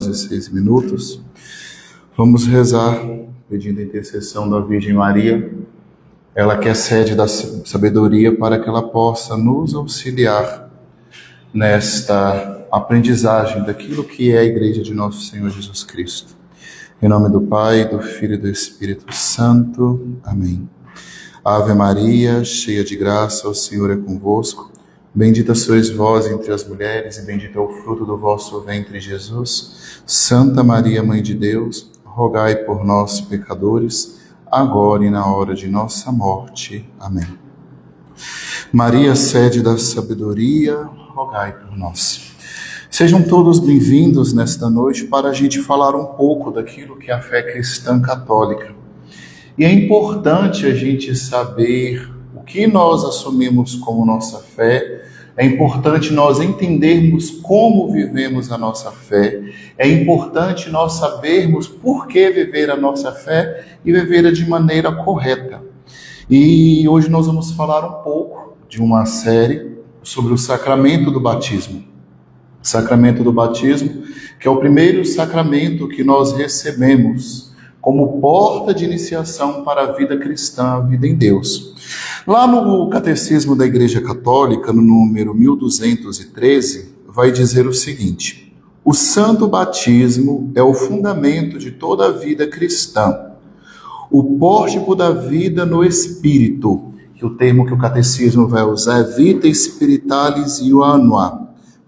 16 minutos. Vamos rezar pedindo a intercessão da Virgem Maria, ela que é sede da sabedoria, para que ela possa nos auxiliar nesta aprendizagem daquilo que é a Igreja de Nosso Senhor Jesus Cristo. Em nome do Pai, do Filho e do Espírito Santo. Amém. Ave Maria, cheia de graça, o Senhor é convosco. Bendita sois vós entre as mulheres, e bendito é o fruto do vosso ventre, Jesus. Santa Maria, Mãe de Deus, rogai por nós, pecadores, agora e na hora de nossa morte. Amém. Maria, sede da sabedoria, rogai por nós. Sejam todos bem-vindos nesta noite para a gente falar um pouco daquilo que é a fé cristã católica. E é importante a gente saber o que nós assumimos como nossa fé, é importante nós entendermos como vivemos a nossa fé, é importante nós sabermos por que viver a nossa fé e vivê-la de maneira correta. E hoje nós vamos falar um pouco de uma série sobre o sacramento do batismo. Sacramento do batismo, que é o primeiro sacramento que nós recebemos como porta de iniciação para a vida cristã, a vida em Deus. Lá no Catecismo da Igreja Católica, no número 1213, vai dizer o seguinte: o santo batismo é o fundamento de toda a vida cristã, o pórtico da vida no Espírito, que o termo que o Catecismo vai usar é vita spiritualis iuanua,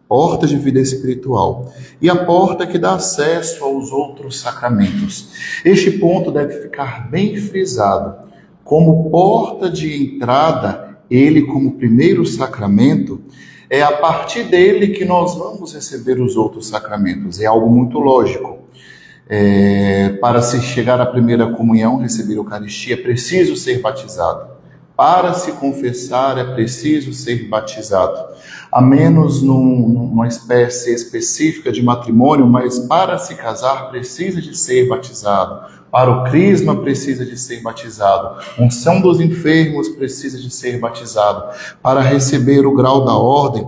porta de vida espiritual, e a porta que dá acesso aos outros sacramentos. Este ponto deve ficar bem frisado. Como porta de entrada, ele como primeiro sacramento, é a partir dele que nós vamos receber os outros sacramentos. É algo muito lógico. Para se chegar à primeira comunhão, receber a Eucaristia, é preciso ser batizado. Para se confessar, é preciso ser batizado. A menos numa espécie específica de matrimônio, mas para se casar, precisa de ser batizado. Para o crisma, precisa de ser batizado. Unção dos enfermos, precisa de ser batizado. Para receber o grau da ordem,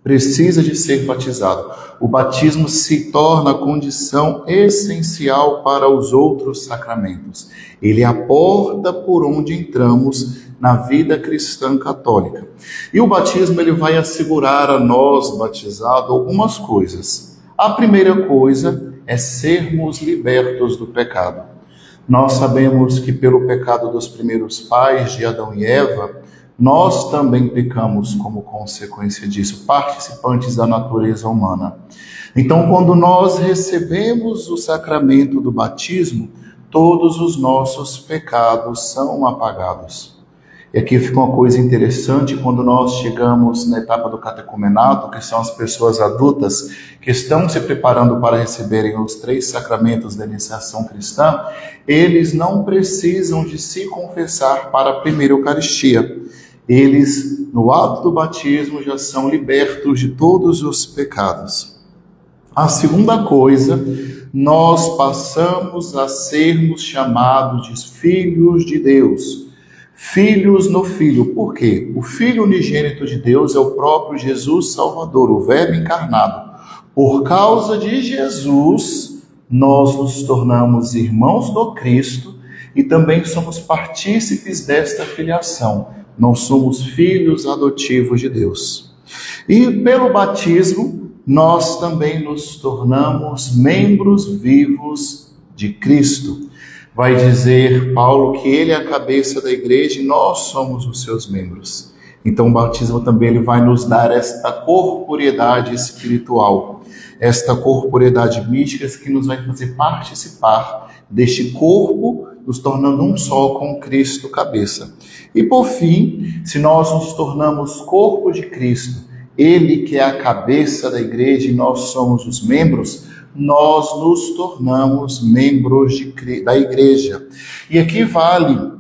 precisa de ser batizado. O batismo se torna a condição essencial para os outros sacramentos. Ele é a porta por onde entramos na vida cristã católica. E o batismo ele vai assegurar a nós, batizados, algumas coisas. A primeira coisa é sermos libertos do pecado. Nós sabemos que pelo pecado dos primeiros pais, de Adão e Eva, nós também pecamos como consequência disso, participantes da natureza humana. Então, quando nós recebemos o sacramento do batismo, todos os nossos pecados são apagados. E aqui fica uma coisa interessante, quando nós chegamos na etapa do catecumenato, que são as pessoas adultas que estão se preparando para receberem os 3 sacramentos da iniciação cristã, eles não precisam de se confessar para a primeira Eucaristia. Eles, no ato do batismo, já são libertos de todos os pecados. A segunda coisa, nós passamos a sermos chamados de filhos de Deus. Filhos no Filho. Por quê? O Filho unigênito de Deus é o próprio Jesus Salvador, o Verbo encarnado. Por causa de Jesus, nós nos tornamos irmãos do Cristo e também somos partícipes desta filiação. Nós somos filhos adotivos de Deus. E pelo batismo, nós também nos tornamos membros vivos de Cristo. Vai dizer Paulo que ele é a cabeça da igreja e nós somos os seus membros. Então o batismo também ele vai nos dar esta corporeidade espiritual, esta corporeidade mística que nos vai fazer participar deste corpo, nos tornando um só com Cristo cabeça. E por fim, se nós nos tornamos corpo de Cristo, ele que é a cabeça da igreja e nós somos os membros, nós nos tornamos membros da igreja. E aqui vale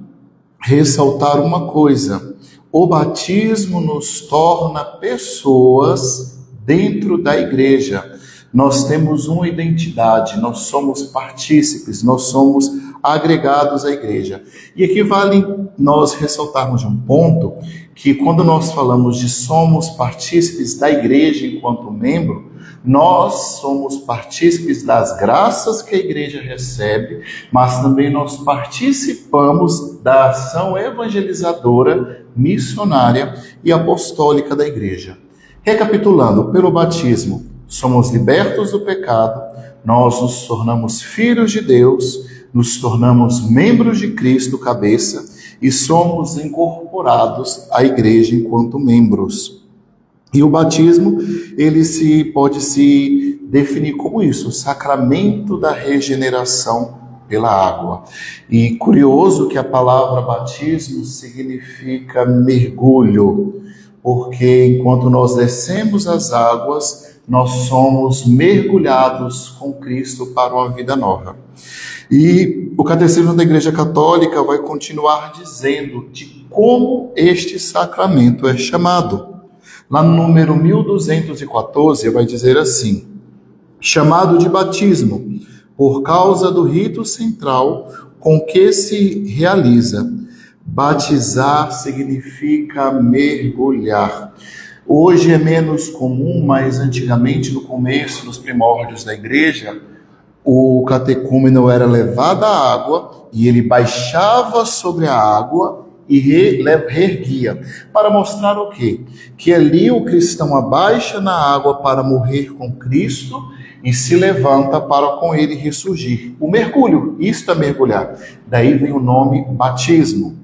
ressaltar uma coisa: o batismo nos torna pessoas dentro da igreja. Nós temos uma identidade, nós somos partícipes, nós somos agregados à igreja. E aqui vale nós ressaltarmos um ponto que quando nós falamos de somos partícipes da igreja enquanto membro, nós somos partícipes das graças que a igreja recebe, mas também nós participamos da ação evangelizadora, missionária e apostólica da igreja. Recapitulando, pelo batismo, somos libertos do pecado, nós nos tornamos filhos de Deus, nos tornamos membros de Cristo, cabeça, e somos incorporados à igreja enquanto membros. E o batismo, ele pode se definir como isso, o sacramento da regeneração pela água. E curioso que a palavra batismo significa mergulho, porque enquanto nós descemos as águas, nós somos mergulhados com Cristo para uma vida nova. E o Catecismo da Igreja Católica vai continuar dizendo de como este sacramento é chamado. Lá no número 1214 vai dizer assim: chamado de batismo, por causa do rito central com que se realiza. Batizar significa mergulhar. Hoje é menos comum, mas antigamente, no começo, nos primórdios da igreja, o catecúmeno era levado à água e ele baixava sobre a água e reerguia, para mostrar o quê? Que ali o cristão abaixa na água para morrer com Cristo e se levanta para com ele ressurgir. O mergulho, isto é mergulhar. Daí vem o nome batismo.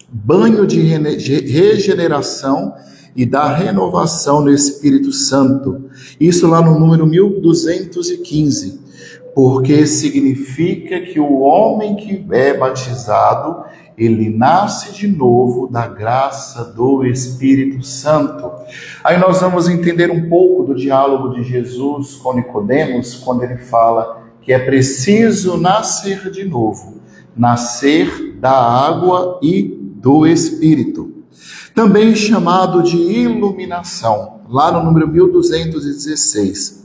Banho de regeneração e da renovação no Espírito Santo. Isso lá no número 1215. Porque significa que o homem que é batizado, ele nasce de novo da graça do Espírito Santo. Aí nós vamos entender um pouco do diálogo de Jesus com Nicodemos, quando ele fala que é preciso nascer de novo, nascer da água e do Espírito. Também chamado de iluminação, lá no número 1216.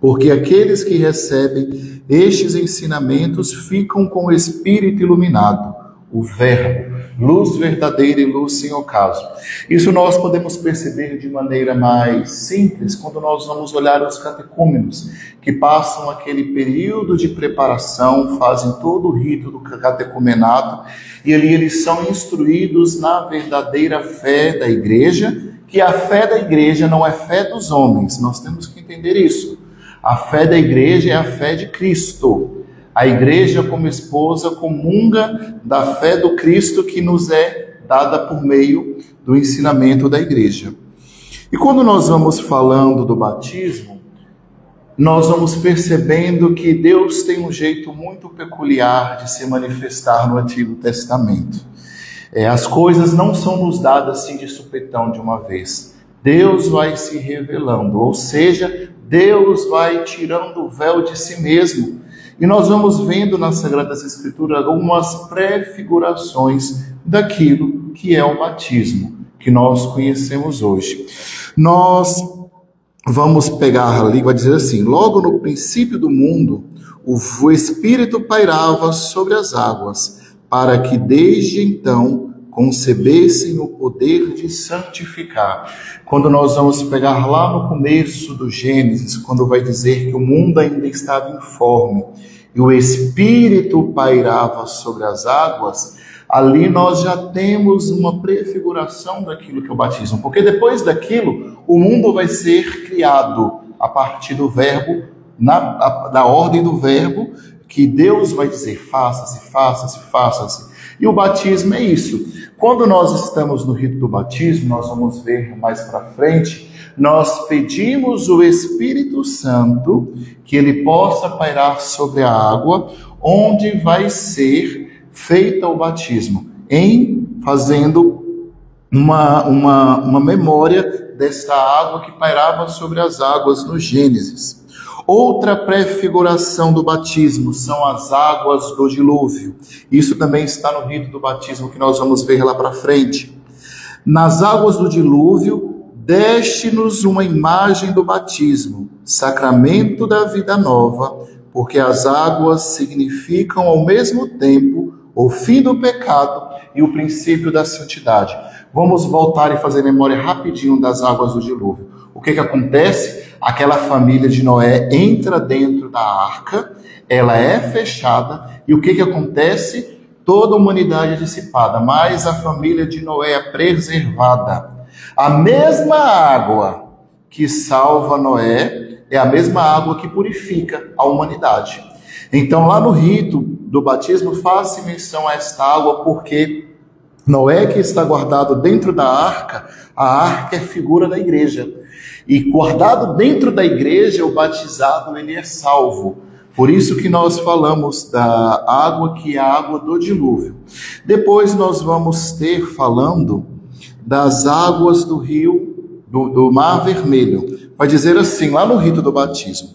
Porque aqueles que recebem estes ensinamentos ficam com o Espírito iluminado, o Verbo, luz verdadeira e luz sem ocaso. Isso nós podemos perceber de maneira mais simples quando nós vamos olhar os catecúmenos, que passam aquele período de preparação, fazem todo o rito do catecumenato, e ali eles são instruídos na verdadeira fé da igreja, que a fé da igreja não é fé dos homens, nós temos que entender isso. A fé da igreja é a fé de Cristo. A igreja, como esposa, comunga da fé do Cristo que nos é dada por meio do ensinamento da igreja. E quando nós vamos falando do batismo, nós vamos percebendo que Deus tem um jeito muito peculiar de se manifestar no Antigo Testamento. As coisas não são nos dadas assim de supetão de uma vez. Deus vai se revelando, ou seja, Deus vai tirando o véu de si mesmo. E nós vamos vendo nas Sagradas Escrituras algumas prefigurações daquilo que é o batismo, que nós conhecemos hoje. Nós vamos pegar ali, vai dizer assim: logo no princípio do mundo, o Espírito pairava sobre as águas, para que desde então concebessem o poder de santificar. Quando nós vamos pegar lá no começo do Gênesis, quando vai dizer que o mundo ainda estava informe e o Espírito pairava sobre as águas, ali nós já temos uma prefiguração daquilo que é o batismo, porque depois daquilo o mundo vai ser criado a partir do verbo, da ordem do verbo, que Deus vai dizer faça-se, faça-se, faça-se. E o batismo é isso. Quando nós estamos no rito do batismo, nós vamos ver mais para frente, nós pedimos o Espírito Santo que ele possa pairar sobre a água, onde vai ser feito o batismo, fazendo uma memória desta água que pairava sobre as águas no Gênesis. Outra prefiguração do batismo são as águas do dilúvio. Isso também está no rito do batismo que nós vamos ver lá para frente. Nas águas do dilúvio, deste-nos uma imagem do batismo, sacramento da vida nova, porque as águas significam ao mesmo tempo o fim do pecado e o princípio da santidade. Vamos voltar e fazer memória rapidinho das águas do dilúvio. O que acontece? Aquela família de Noé entra dentro da arca, ela é fechada, e o que acontece? Toda a humanidade é dissipada, mas a família de Noé é preservada. A mesma água que salva Noé é a mesma água que purifica a humanidade. Então, lá no rito do batismo, faz-se menção a esta água, porque Noé, que está guardado dentro da arca, a arca é figura da igreja. E guardado dentro da igreja, o batizado ele é salvo. Por isso que nós falamos da água que é a água do dilúvio. Depois nós vamos ter falando das águas do rio, do Mar Vermelho. Vai dizer assim, lá no rito do batismo: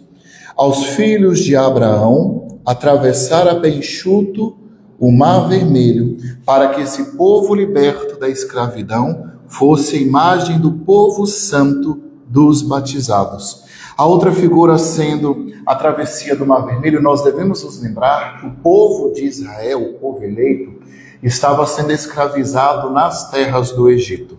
aos filhos de Abraão atravessar a pé enxuto o Mar Vermelho, para que esse povo liberto da escravidão fosse a imagem do povo santo dos batizados. A outra figura sendo a travessia do Mar Vermelho, nós devemos nos lembrar que o povo de Israel, o povo eleito, estava sendo escravizado nas terras do Egito.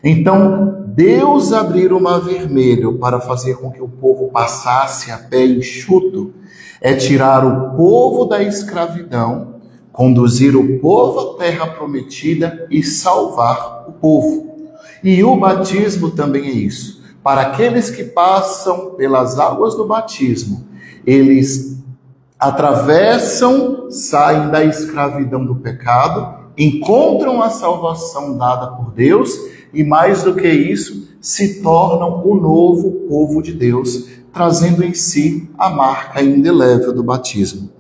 Então, Deus abrir o Mar Vermelho para fazer com que o povo passasse a pé enxuto, é tirar o povo da escravidão, conduzir o povo à terra prometida e salvar o povo. E o batismo também é isso. Para aqueles que passam pelas águas do batismo, eles atravessam, saem da escravidão do pecado, encontram a salvação dada por Deus e, mais do que isso, se tornam o novo povo de Deus, trazendo em si a marca indelével do batismo.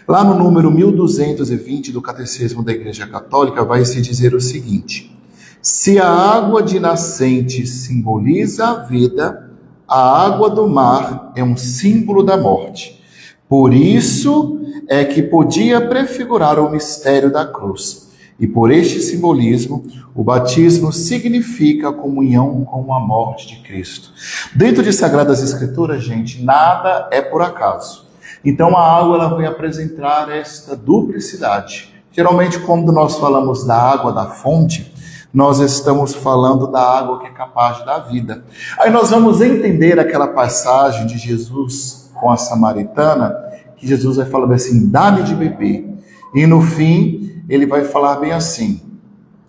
Lá no número 1220 do Catecismo da Igreja Católica vai se dizer o seguinte: se a água de nascente simboliza a vida, a água do mar é um símbolo da morte. Por isso é que podia prefigurar o mistério da cruz. E por este simbolismo, o batismo significa a comunhão com a morte de Cristo. Dentro de Sagradas Escrituras, gente, nada é por acaso. Então a água ela vem apresentar esta duplicidade. Geralmente, quando nós falamos da água da fonte, nós estamos falando da água que é capaz de dar vida. Aí nós vamos entender aquela passagem de Jesus com a samaritana, que Jesus vai falar assim, dá-me de beber. E no fim, ele vai falar bem assim,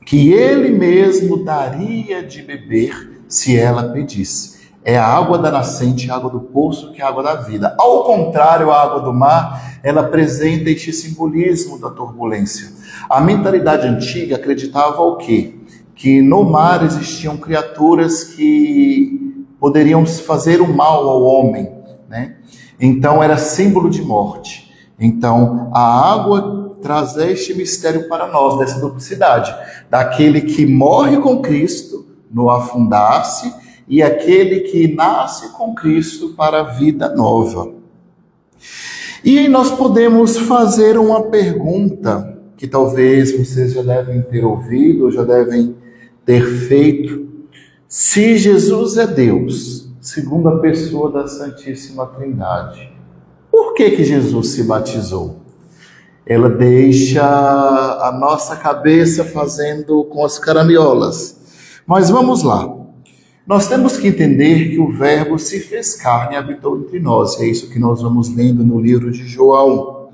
que ele mesmo daria de beber se ela pedisse. É a água da nascente, a água do poço, que é a água da vida. Ao contrário, a água do mar, ela apresenta este simbolismo da turbulência. A mentalidade antiga acreditava o quê? Que no mar existiam criaturas que poderiam fazer o mal ao homem, né? Então era símbolo de morte. Então a água traz este mistério para nós, dessa duplicidade, daquele que morre com Cristo no afundar-se e aquele que nasce com Cristo para a vida nova. E aí nós podemos fazer uma pergunta que talvez vocês já devem ter ouvido, ou já devem ter feito. Se Jesus é Deus, segunda pessoa da Santíssima Trindade, por que Jesus se batizou? Ela deixa a nossa cabeça fazendo com as caraminholas. Mas vamos lá. Nós temos que entender que o Verbo se fez carne e habitou entre nós. É isso que nós vamos lendo no livro de João.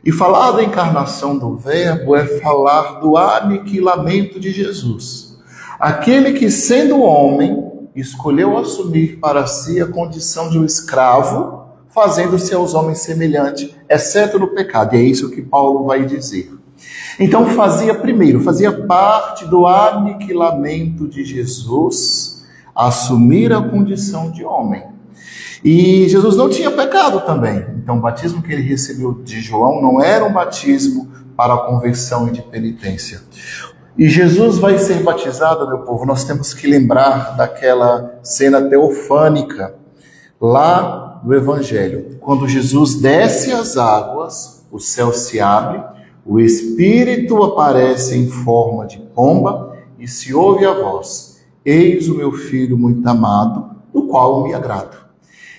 E falar da encarnação do Verbo é falar do aniquilamento de Jesus. Aquele que, sendo homem, escolheu assumir para si a condição de um escravo, fazendo-se aos homens semelhante, exceto no pecado. E é isso que Paulo vai dizer. Então fazia parte do aniquilamento de Jesus, assumir a condição de homem. E Jesus não tinha pecado também. Então o batismo que ele recebeu de João não era um batismo para a conversão e de penitência. E Jesus vai ser batizado, meu povo, nós temos que lembrar daquela cena teofânica lá do Evangelho. Quando Jesus desce as águas, o céu se abre, o Espírito aparece em forma de pomba e se ouve a voz: eis o meu filho muito amado, do qual me agrado.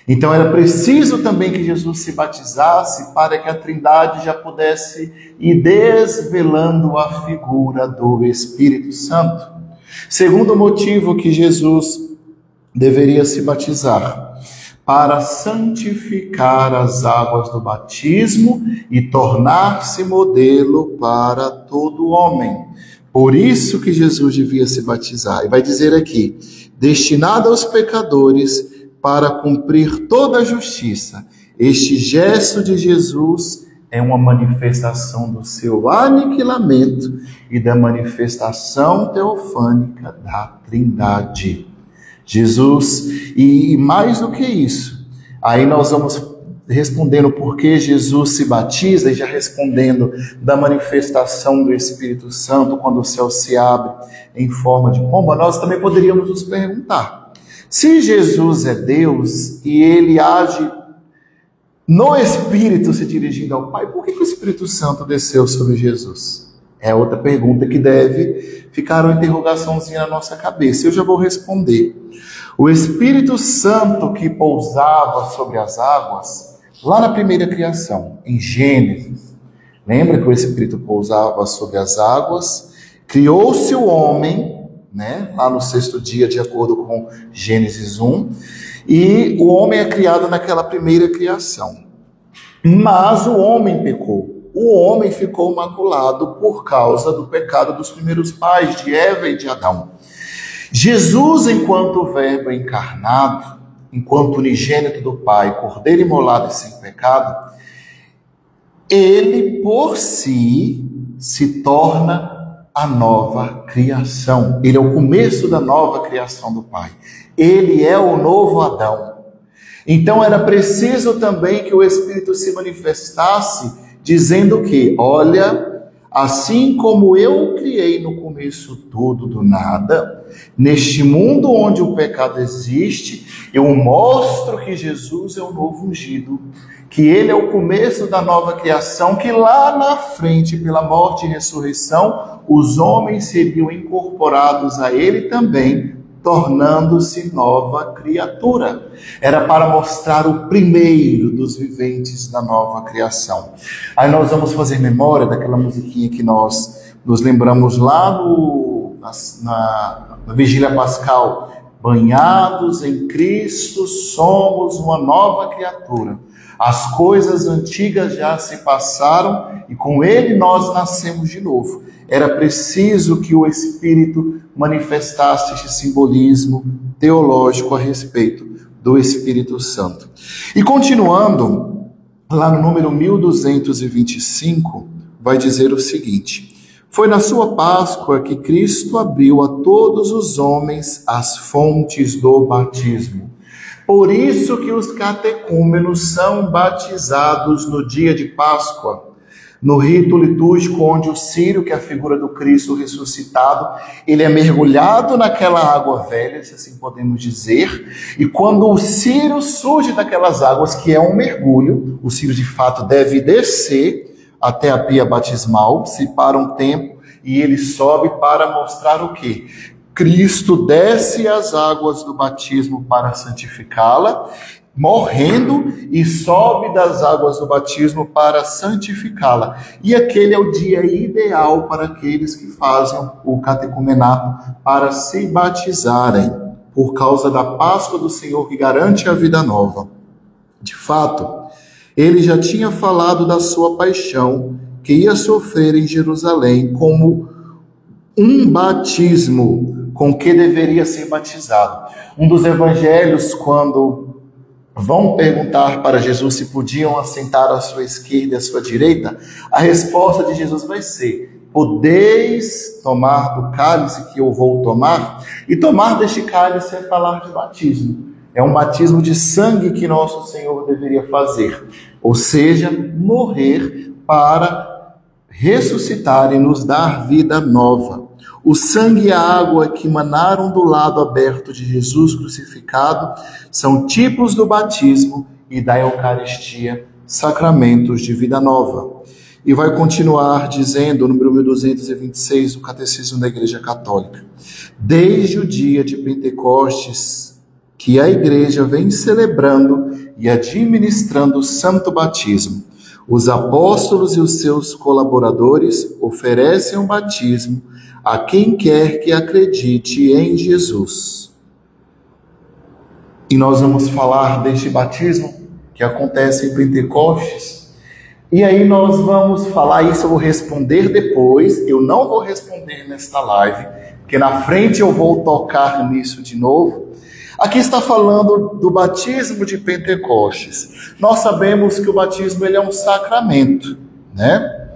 Então era preciso também que Jesus se batizasse para que a Trindade já pudesse ir desvelando a figura do Espírito Santo. Segundo motivo que Jesus deveria se batizar, para santificar as águas do batismo e tornar-se modelo para todo homem. Por isso que Jesus devia se batizar. E vai dizer aqui, destinado aos pecadores para cumprir toda a justiça. Este gesto de Jesus é uma manifestação do seu aniquilamento e da manifestação teofânica da Trindade. Jesus, e mais do que isso, aí nós vamos respondendo por que Jesus se batiza, e já respondendo da manifestação do Espírito Santo quando o céu se abre em forma de pomba, nós também poderíamos nos perguntar, se Jesus é Deus e ele age no Espírito se dirigindo ao Pai, por que o Espírito Santo desceu sobre Jesus? É outra pergunta que deve ficar uma interrogaçãozinha na nossa cabeça. Eu já vou responder. O Espírito Santo que pousava sobre as águas, lá na primeira criação, em Gênesis, lembra que o Espírito pousava sobre as águas, criou-se o homem, né, lá no sexto dia, de acordo com Gênesis 1, e o homem é criado naquela primeira criação. Mas o homem pecou. O homem ficou maculado por causa do pecado dos primeiros pais, de Eva e de Adão. Jesus, enquanto verbo encarnado, enquanto unigênito do Pai, cordeiro imolado e sem pecado, ele por si se torna a nova criação. Ele é o começo da nova criação do Pai. Ele é o novo Adão. Então era preciso também que o Espírito se manifestasse dizendo que, olha, assim como eu criei no começo tudo do nada, neste mundo onde o pecado existe, eu mostro que Jesus é o novo ungido, que ele é o começo da nova criação, que lá na frente, pela morte e ressurreição, os homens seriam incorporados a ele também, tornando-se nova criatura. Era para mostrar o primeiro dos viventes da nova criação. Aí nós vamos fazer memória daquela musiquinha que nós nos lembramos lá na Vigília Pascal. Banhados em Cristo, somos uma nova criatura. As coisas antigas já se passaram e com ele nós nascemos de novo. Era preciso que o Espírito manifestasse este simbolismo teológico a respeito do Espírito Santo. E continuando, lá no número 1225, vai dizer o seguinte: foi na sua Páscoa que Cristo abriu a todos os homens as fontes do batismo. Por isso que os catecúmenos são batizados no dia de Páscoa, no rito litúrgico onde o círio, que é a figura do Cristo ressuscitado, ele é mergulhado naquela água velha, se assim podemos dizer, e quando o círio surge daquelas águas, que é um mergulho, o círio de fato deve descer até a pia batismal, se para um tempo, e ele sobe para mostrar o quê? Cristo desce as águas do batismo para santificá-la, morrendo, e sobe das águas do batismo para santificá-la. E aquele é o dia ideal para aqueles que fazem o catecumenato para se batizarem, por causa da Páscoa do Senhor que garante a vida nova. De fato, ele já tinha falado da sua paixão, que ia sofrer em Jerusalém como um batismo com que deveria ser batizado. Um dos evangelhos, quando vão perguntar para Jesus se podiam assentar à sua esquerda e à sua direita, a resposta de Jesus vai ser: podeis tomar do cálice que eu vou tomar? E tomar deste cálice é falar de batismo. É um batismo de sangue que nosso Senhor deveria fazer. Ou seja, morrer para ressuscitar e nos dar vida nova. O sangue e a água que emanaram do lado aberto de Jesus crucificado são tipos do batismo e da Eucaristia, sacramentos de vida nova. E vai continuar dizendo, número 1226, o Catecismo da Igreja Católica: desde o dia de Pentecostes, que a Igreja vem celebrando e administrando o santo batismo, os apóstolos e os seus colaboradores oferecem o batismo a quem quer que acredite em Jesus. E nós vamos falar deste batismo que acontece em Pentecostes. E aí nós vamos falar isso, eu vou responder depois, eu não vou responder nesta live, porque na frente eu vou tocar nisso de novo. Aqui está falando do batismo de Pentecostes. Nós sabemos que o batismo ele é um sacramento, né?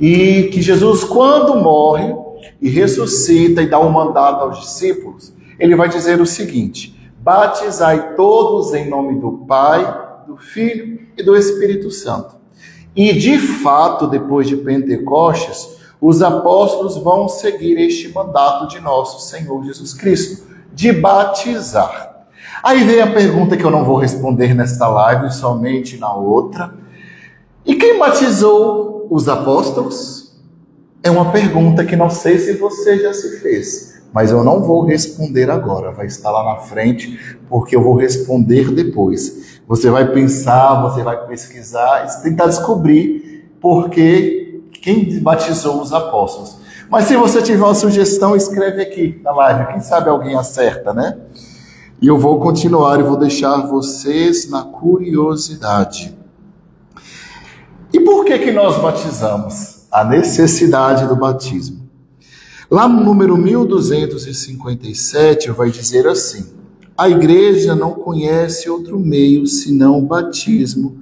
E que Jesus, quando morre e ressuscita e dá um mandato aos discípulos, ele vai dizer o seguinte: batizai todos em nome do Pai, do Filho e do Espírito Santo. E de fato, depois de Pentecostes, os apóstolos vão seguir este mandato de nosso Senhor Jesus Cristo, de batizar. Aí vem a pergunta que eu não vou responder nesta live, somente na outra. E quem batizou os apóstolos? É uma pergunta que não sei se você já se fez, mas eu não vou responder agora, vai estar lá na frente, porque eu vou responder depois. Você vai pensar, você vai pesquisar, tentar descobrir quem batizou os apóstolos. Mas se você tiver uma sugestão, escreve aqui na live. Quem sabe alguém acerta, né? E eu vou continuar e vou deixar vocês na curiosidade. E por que nós batizamos? A necessidade do batismo. Lá no número 1257 vai dizer assim: a igreja não conhece outro meio senão o batismo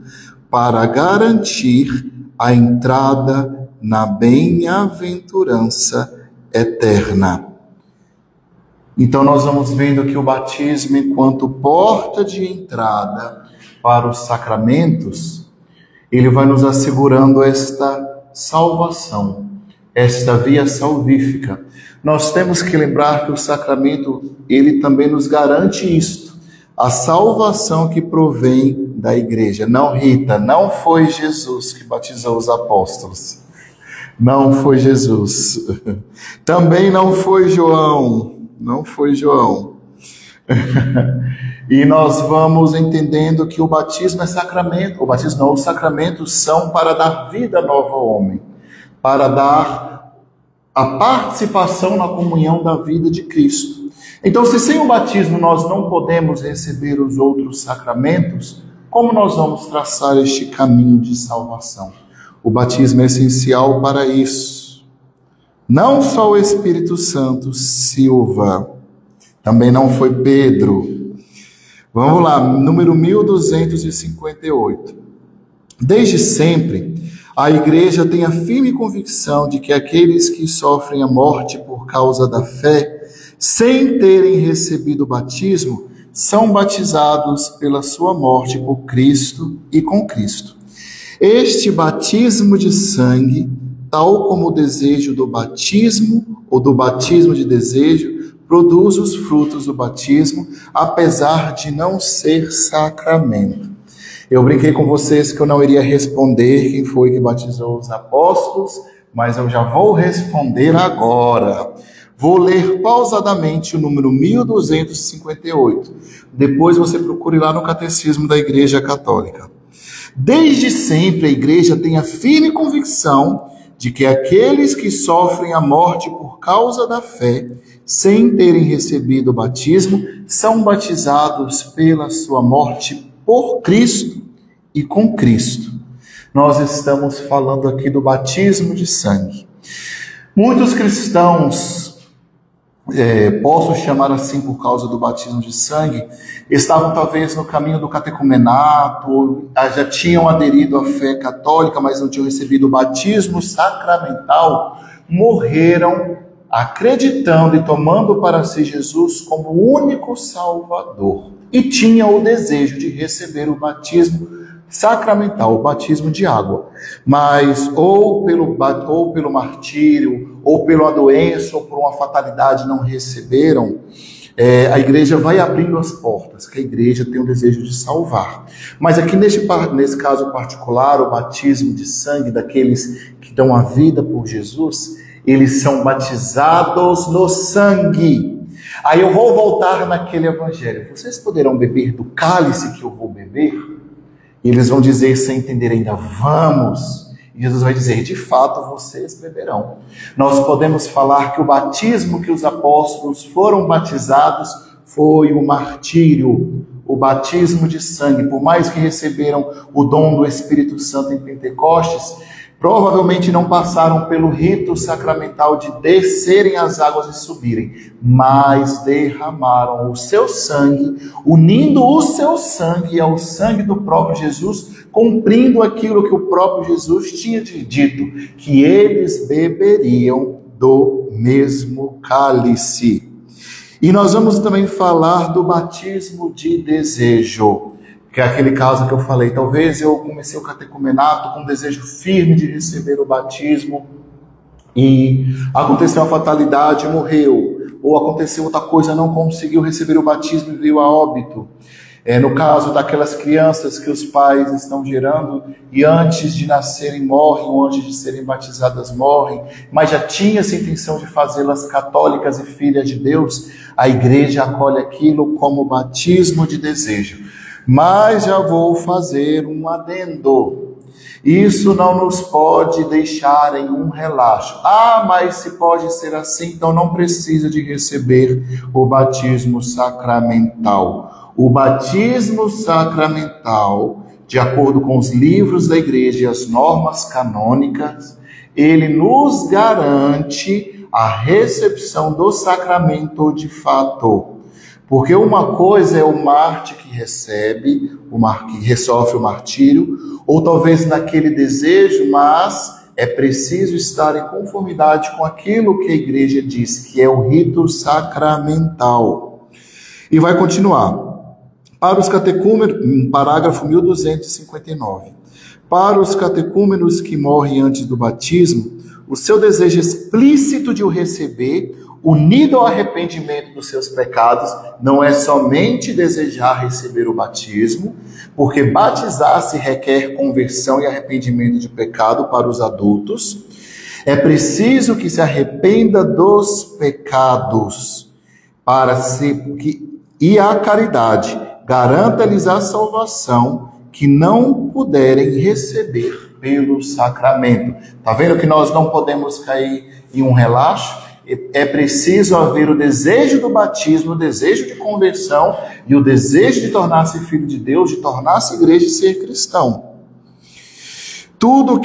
para garantir a entrada na bem-aventurança eterna. Então nós vamos vendo que o batismo, enquanto porta de entrada para os sacramentos, ele vai nos assegurando esta salvação, esta via salvífica. Nós temos que lembrar que o sacramento, ele também nos garante isto, a salvação que provém da igreja. Não, Rita, não foi Jesus que batizou os apóstolos. Não foi Jesus. Também não foi João. Não foi João. E nós vamos entendendo que o batismo é sacramento. O batismo não, os sacramentos são para dar vida nova ao homem, para dar a participação na comunhão da vida de Cristo. Então, se sem o batismo nós não podemos receber os outros sacramentos, como nós vamos traçar este caminho de salvação? O batismo é essencial para isso. Não só o Espírito Santo, Silva, também não foi Pedro. Vamos lá, número 1258. Desde sempre, a igreja tem a firme convicção de que aqueles que sofrem a morte por causa da fé, sem terem recebido o batismo, são batizados pela sua morte por Cristo e com Cristo. Este batismo de sangue, tal como o desejo do batismo ou do batismo de desejo, produz os frutos do batismo, apesar de não ser sacramento. Eu brinquei com vocês que eu não iria responder quem foi que batizou os apóstolos, mas eu já vou responder agora. Vou ler pausadamente o número 1258. Depois você procure lá no Catecismo da Igreja Católica. Desde sempre a igreja tem a firme convicção de que aqueles que sofrem a morte por causa da fé, sem terem recebido o batismo, são batizados pela sua morte por Cristo e com Cristo. Nós estamos falando aqui do batismo de sangue. Muitos cristãos, posso chamar assim por causa do batismo de sangue, estavam talvez no caminho do catecumenato, ou já tinham aderido à fé católica, mas não tinham recebido o batismo sacramental, morreram acreditando e tomando para si Jesus como o único Salvador. E tinham o desejo de receber o batismo sacramental, o batismo de água. Mas ou pelo martírio, ou pela doença, ou por uma fatalidade não receberam, a igreja vai abrindo as portas, que a igreja tem o desejo de salvar. Mas aqui nesse caso particular, o batismo de sangue daqueles que dão a vida por Jesus, eles são batizados no sangue. Aí eu vou voltar naquele evangelho. Vocês poderão beber do cálice que eu vou beber? E eles vão dizer sem entender ainda, vamos. E Jesus vai dizer, de fato, vocês beberão. Nós podemos falar que o batismo que os apóstolos foram batizados foi o martírio, o batismo de sangue. Por mais que receberam o dom do Espírito Santo em Pentecostes, provavelmente não passaram pelo rito sacramental de descerem as águas e subirem, mas derramaram o seu sangue, unindo o seu sangue ao sangue do próprio Jesus, cumprindo aquilo que o próprio Jesus tinha dito, que eles beberiam do mesmo cálice. E nós vamos também falar do batismo de desejo, que é aquele caso que eu falei, talvez eu comecei o catecumenato com desejo firme de receber o batismo e aconteceu a fatalidade, morreu, ou aconteceu outra coisa, não conseguiu receber o batismo e veio a óbito. No caso daquelas crianças que os pais estão gerando e antes de nascerem morrem, ou antes de serem batizadas morrem, mas já tinha essa intenção de fazê-las católicas e filhas de Deus, a igreja acolhe aquilo como batismo de desejo. Mas já vou fazer um adendo. Isso não nos pode deixar em um relaxo. Mas se pode ser assim, então não precisa de receber o batismo sacramental. O batismo sacramental, de acordo com os livros da igreja e as normas canônicas, ele nos garante a recepção do sacramento de fato. Porque uma coisa é o mártir que recebe, que sofre o martírio, ou talvez naquele desejo, mas é preciso estar em conformidade com aquilo que a igreja diz, que é o rito sacramental. E vai continuar. Para os catecúmenos, parágrafo 1259. Para os catecúmenos que morrem antes do batismo, o seu desejo explícito de o receber, unido ao arrependimento dos seus pecados, não é somente desejar receber o batismo, porque batizar-se requer conversão e arrependimento de pecado para os adultos. É preciso que se arrependa dos pecados e a caridade garanta-lhes a salvação que não puderem receber pelo sacramento. Está vendo que nós não podemos cair em um relaxo? É preciso haver o desejo do batismo, o desejo de conversão e o desejo de tornar-se filho de Deus, de tornar-se igreja e ser cristão. Todo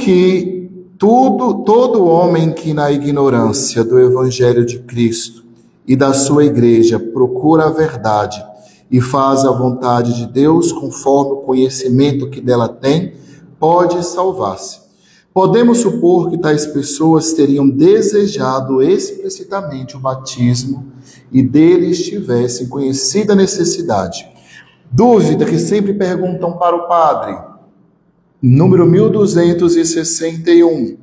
homem que na ignorância do Evangelho de Cristo e da sua igreja procura a verdade e faz a vontade de Deus conforme o conhecimento que dela tem, pode salvar-se. Podemos supor que tais pessoas teriam desejado explicitamente o batismo e deles tivessem conhecido a necessidade. Dúvida que sempre perguntam para o padre. Número 1261.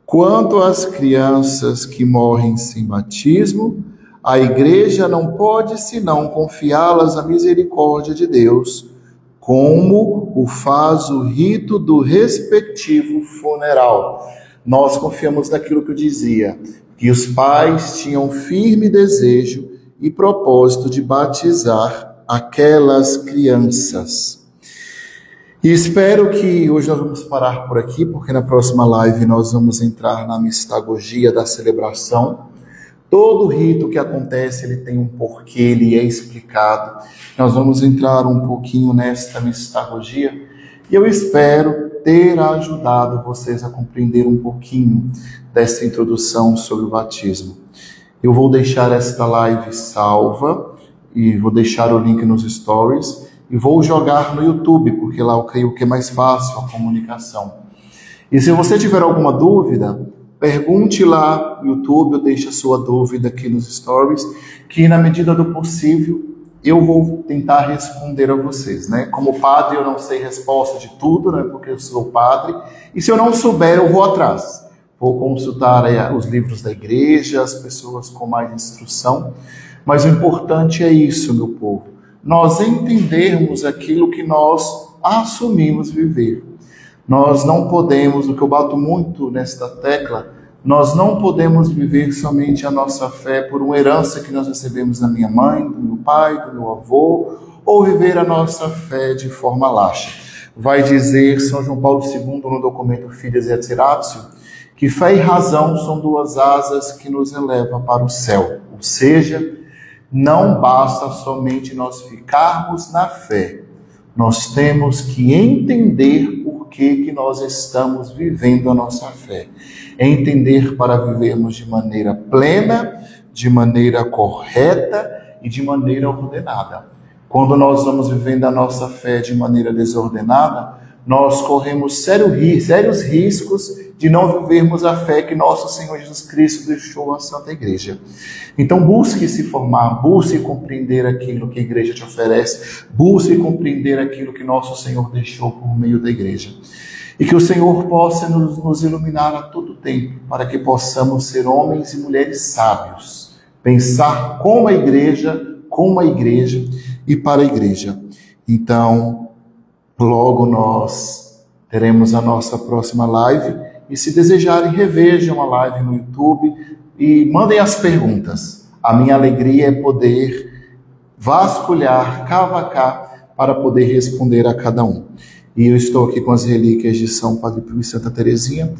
Quanto às crianças que morrem sem batismo, a igreja não pode senão confiá-las à misericórdia de Deus, como o faz o rito do respectivo funeral. Nós confiamos naquilo que eu dizia, que os pais tinham firme desejo e propósito de batizar aquelas crianças. E espero que hoje nós vamos parar por aqui, porque na próxima live nós vamos entrar na mistagogia da celebração. Todo rito que acontece, ele tem um porquê, ele é explicado. Nós vamos entrar um pouquinho nesta mistagogia e eu espero ter ajudado vocês a compreender um pouquinho dessa introdução sobre o batismo. Eu vou deixar esta live salva e vou deixar o link nos stories e vou jogar no YouTube, porque lá eu creio que é mais fácil a comunicação. E se você tiver alguma dúvida, pergunte lá no YouTube, ou deixe a sua dúvida aqui nos stories, que na medida do possível eu vou tentar responder a vocês, né? Como padre eu não sei resposta de tudo, né? Porque eu sou padre, e se eu não souber eu vou atrás. Vou consultar os livros da igreja, as pessoas com mais instrução, mas o importante é isso, meu povo, nós entendermos aquilo que nós assumimos viver. Nós não podemos, o que eu bato muito nesta tecla, nós não podemos viver somente a nossa fé por uma herança que nós recebemos da minha mãe, do meu pai, do meu avô, ou viver a nossa fé de forma laxa. Vai dizer São João Paulo II no documento Fides et Ratio, que fé e razão são duas asas que nos elevam para o céu. Ou seja, não basta somente nós ficarmos na fé. Nós temos que entender por que nós estamos vivendo a nossa fé. Entender para vivermos de maneira plena, de maneira correta e de maneira ordenada. Quando nós vamos vivendo a nossa fé de maneira desordenada, nós corremos sérios riscos de não vivermos a fé que nosso Senhor Jesus Cristo deixou à Santa Igreja. Então busque se formar, busque compreender aquilo que a Igreja te oferece, busque compreender aquilo que nosso Senhor deixou por meio da Igreja. E que o Senhor possa nos iluminar a todo tempo, para que possamos ser homens e mulheres sábios, pensar como a Igreja e para a Igreja. Então, logo nós teremos a nossa próxima live, e se desejarem, revejam a live no YouTube e mandem as perguntas. A minha alegria é poder vasculhar, cavacar, para poder responder a cada um. E eu estou aqui com as relíquias de São Padre Pio e Santa Teresinha,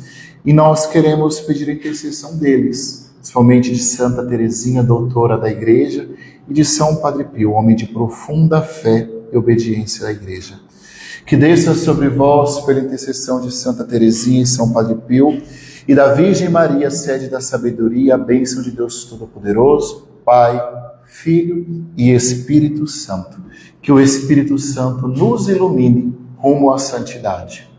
e nós queremos pedir a intercessão deles, principalmente de Santa Teresinha, doutora da Igreja, e de São Padre Pio, homem de profunda fé e obediência à Igreja. Que desça sobre vós, pela intercessão de Santa Teresinha e São Padre Pio, e da Virgem Maria, sede da sabedoria, a bênção de Deus Todo-Poderoso, Pai, Filho e Espírito Santo. Que o Espírito Santo nos ilumine rumo à santidade.